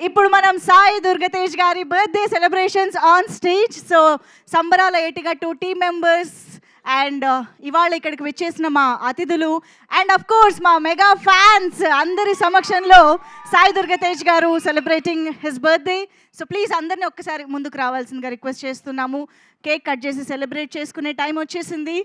ఇప్పుడు మనం సాయి దుర్గతేజ్ గారి birthday celebrations on stage. So సంబరాల ఏటిగట్టు టీమ్ మెంబర్స్ అండ్ ఇవాళ ఇక్కడికి విచ్చేసిన మా అతిథులు అండ్ అఫ్ కోర్స్ మా మెగా ఫ్యాన్స్ అందరి సమక్షంలో సాయి దుర్గతేజ్ గారు celebrating his birthday. So please అందరినీ ఒక్కసారి ముందుకు రావాల్సిందిగా రిక్వెస్ట్ చేస్తున్నాము. కేక్ కట్ చేసి సెలబ్రేట్ చేసుకునే టైం వచ్చేసింది.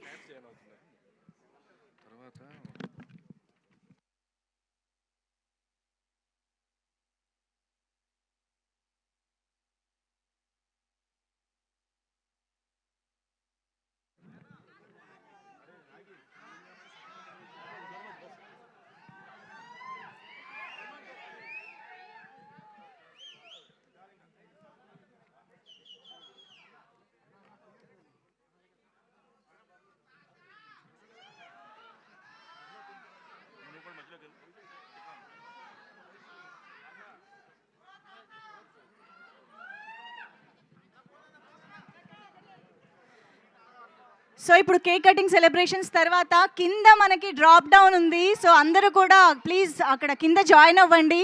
సో ఇప్పుడు కేక్ కటింగ్ సెలబ్రేషన్స్ తర్వాత కింద మనకి డ్రాప్ డౌన్ ఉంది. సో అందరూ కూడా ప్లీజ్ అక్కడ కింద జాయిన్ అవ్వండి.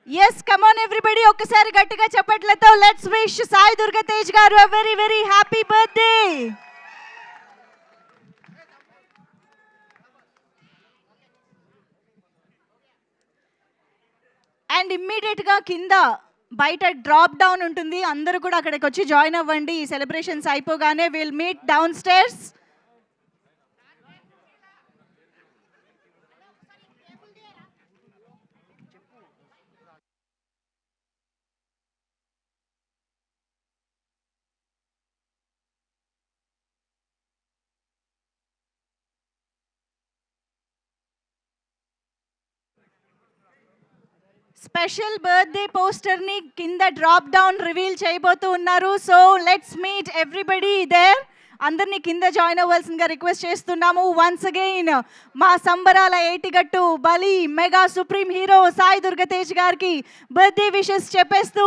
ఎస్ కమ్ ఆన్ ఎవ్రీబడి, ఒక్కసారి గట్టిగా చప్పట్లతో లెట్స్ విష్ సాయి దుర్గతేజ్ గారు a very very happy birthday. And immediate గా కింద బయట డ్రాప్ డౌన్ ఉంటుంది. అందరూ కూడా అక్కడికి వచ్చి జాయిన్ అవ్వండి. ఈ సెలబ్రేషన్స్ అయిపోగానే will meet downstairs. Special birthday poster ని కింద డ్రాప్ డౌన్ రివీల్ చేయబోతూ ఉన్నారు. So let's meet everybody there. అందరినీ కింద జాయిన్ అవ్వాల్సిందిగా రిక్వెస్ట్ చేస్తున్నాము. వన్స్ అగైన్ మా సంబరాల ఏటిగట్టు బలి mega supreme hero Sai Durgatej గారికి బర్త్డే విషెస్ చెప్పేస్తూ